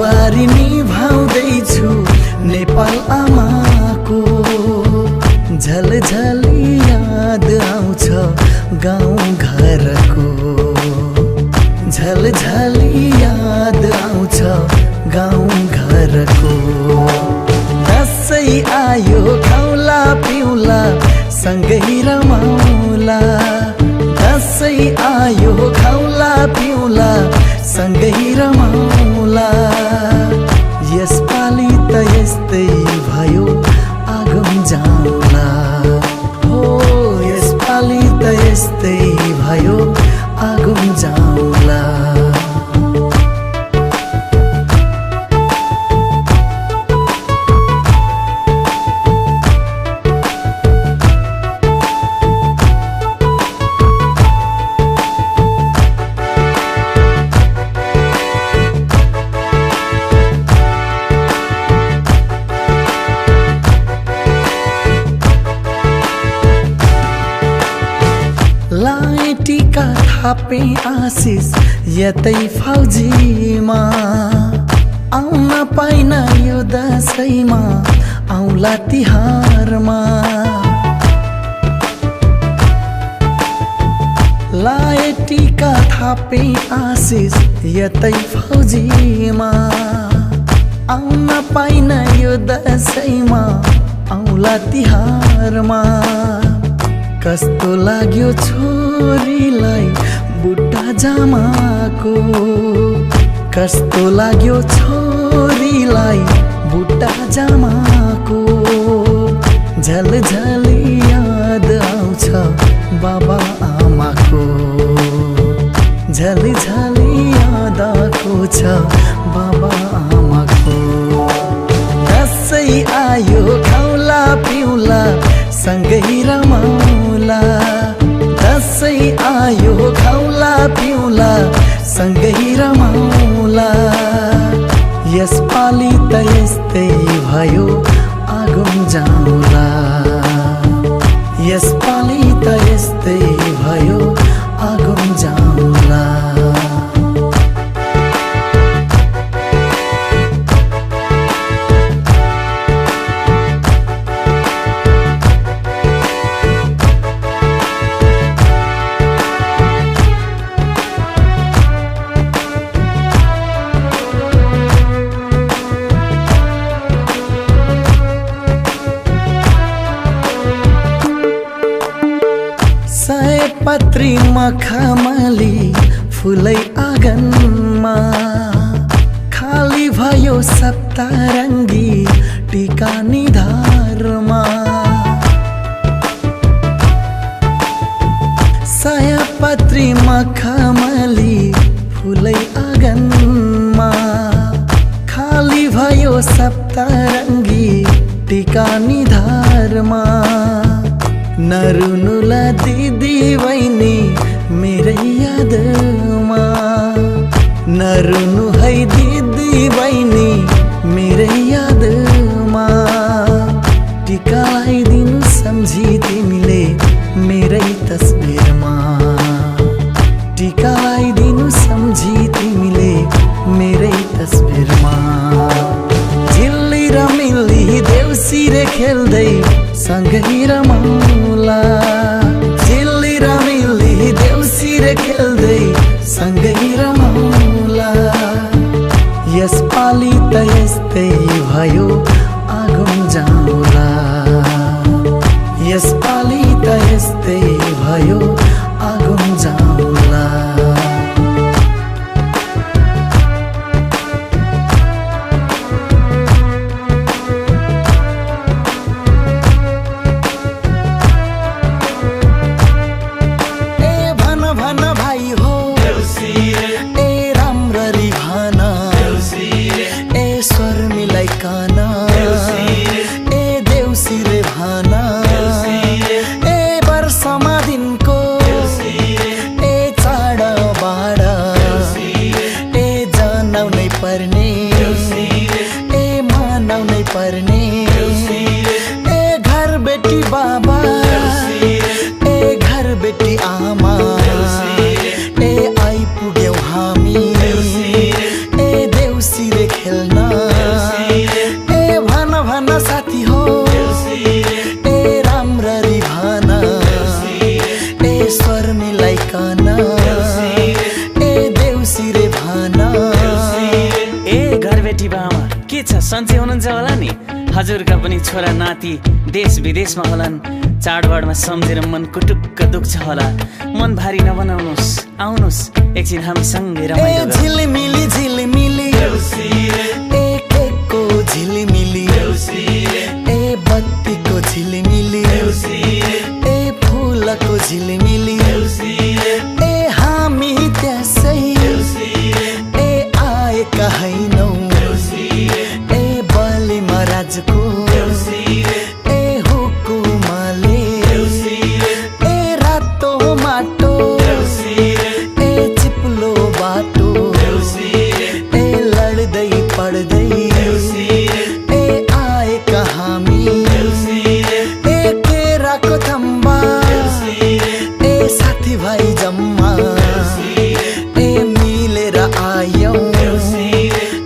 जिम्मेवारी निभाउँदैछु नेपाल आमाको। झलझली याद आउँछ गाउँ घरको, झलझली याद आउँछ गाउँ घरको। दसैँ आयो खाउला पिउला सँगै रमाउला, दसैँ आयो खाउला पिउला सँगै रमाउला। यसपालि त यस्तै भयो आगम जाउँला, हो यसपालि त यस्तै भयो आगम जाउँला। लाए टीका थापे आशिष यतै फौजीमा, आउन पाइन यो दसैँमा आउला तिहारमा। लाए टीका थापे आशिष यतै फौजीमा, आउन पाइन यो दसैँमा आउला तिहारमा। कस्तो लाग्यो छोरीलाई बुट्टा जामाको, कस्तो लाग्यो छोरीलाई बुट्टा जामाको। झलझली याद आउँछ बाबा आमाको, झलझली याद आउँछ बाबा आमाको। दसैँ आयो खाउला पिउला सँगै रमाउला, दसैँ आयो खाउला पिउला सँगै रमाउला। यसपालि त यस्तै भयो आगम जाउँला, यसपालि त यस्तै भयो आगम जाउँला। सयपत्री मखमली फुलै आँगनमा, खाली भयो सप्तरङ्गी टीका निधारमा। सयपत्री मखमली फुलै आँगनमा, खाली भयो सप्तरङ्गी टीका निधारमा। नरुनुला दिदी बहिनी मेरै यादमा, नरुनु है दिदी बहिनी मेरै यादमा। टीका लगाइदिनु सम्झी तिमीले मेरै तस्बिरमा, टीका लगाइदिनु सम्झी तिमीले मेरै तस्बिरमा। झिल्ली र मिल्ली देउसिरे खेल्दै सँगै रमाउला, झिल्ली र मिल्ली देउसिरे खेल्दै सँगै रमाउला। यसपालि त यस्तै भयो आगम जाउँला, यसपालि त यस्तै भयो आगम जाउँला। पर्ने ए घर बेटी बाबा ए घर बेटी आमा ए आइपुग्यौ हामी ए देउसी रे खेल बेटी बामा के छ सन्चै हुनुहुन्छ होला नि? हजुरका पनि छोरा नाति देश विदेशमा होलान्। चाडबाडमा सम्झेर मन कुटुक्क दुख्छ होला। मन भारी नबनाउनुहोस्, आउनुहोस् एकछिन हामी सँगै रमाइलो गरौँ। झिलिमिली झिलिमिली ए केकको झिलिमिली ए बत्तीको झिलिमिली ए फुलको झिलिमिली ए हामी त्यसै ए आएका हैनौ ए बलि महाराजको ए हुकुमले ए रातो माटो ए चिप्लो बाटो ए लड्दै पड्दै ए आएका हामी ए केराको थम्बा ए साथीभाइ जम्मा ए मिलेर आयौँ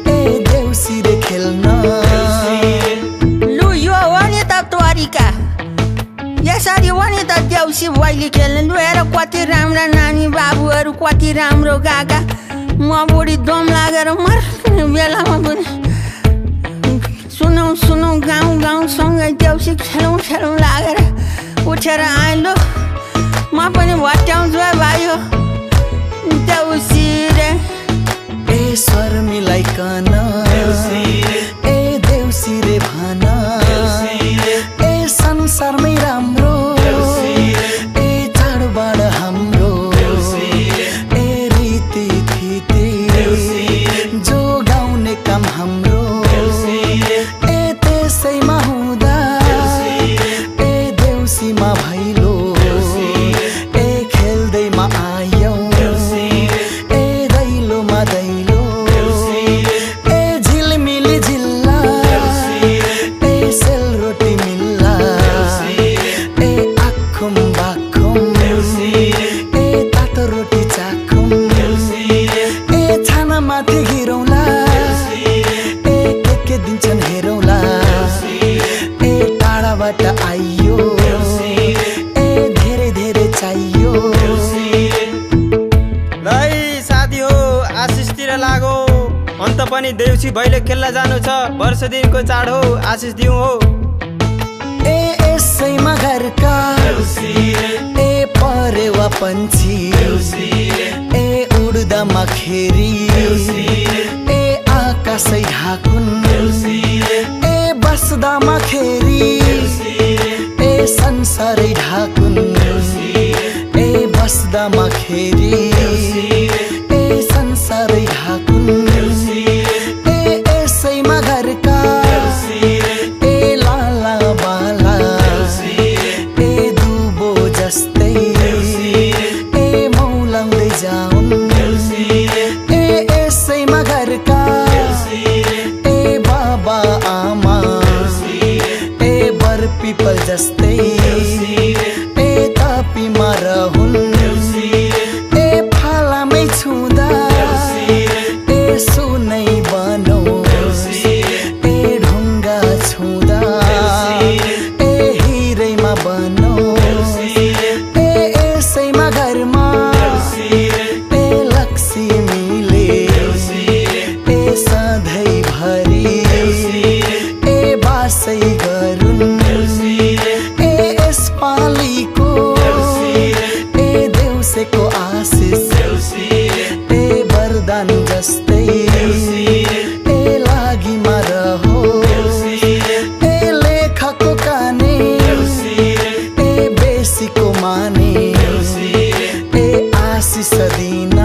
ए देउसिरे खेल्न। लु यो हो नि त तरिका, यसरी हो नि त देउसी भैली खेल्नु। लु हेर कति राम्रा नानी बाबुहरू, कति राम्रो गागा। म बुढी दम लागेर मर्ने बेलामा पनि सुनौ सुनौ गाउँ गाउँसँगै देउसी खेलौँ खेलौँ लागेर उठेर आएँ। लु म पनि भट्याउँछु है भाइ हो देउसी रे। ए स्वर मिलाइकन ए देउसी रे भन ए संसारमै राम्रो ए चाडबाड हाम्रो ए रीति थिति जो गाउने काम हाम्रो ए त्यसैमा हुँदा ए देउसीमा भैलो ए खेल्दैमा आयौँ ए दैलोमा दैलो ए झिलमिली झिल्ला ए सेलरोटी मिल्ला ए आखुम बाखुम ए तातो रोटी चाखुम ए छानामाथि गिरौँला ए के दिन्छन् हेरौँला ए टाढाबाट आइयो ए धेरै धेरै चाहियो। लै साथी हो आशिषतिर लागो, अन्त पनि देउसी भैलो खेल्न जानु छ। वर्ष दिनको चाड हो, आशिष दिउँ हो। ए यसैमा घरका ए परेवा पन्छी ए उड्दामा खेरी ए आकाशै ढाकुन् ए बस्दामा खेरी ए संसारै ढाकुन् ए बस्दामा खेरी ए संसारै ढाकुन् ए यसैमा घरका ए लाला बाला ए दुबो जस्तै ए मौलाउँदै जाउन् ए यसैमा घरका ए बाबा आमा ए बर पिपल जस्तै ए तापीमा रहुन् ए फालामै छुँदा ए सुनै बनोस् ए ढुङ्गा छुँदा ए हिरैमा बनोस् ए यसैमा घरमा ए लक्ष्मीले ए सधैँभरि ए बासै गरून् ए यसपालिको ए देउसेको आशिष ए वरदान जस्तै ए लागिमा रहोस् ए लेखको काने ए बेसीको माने ए आशिष दिन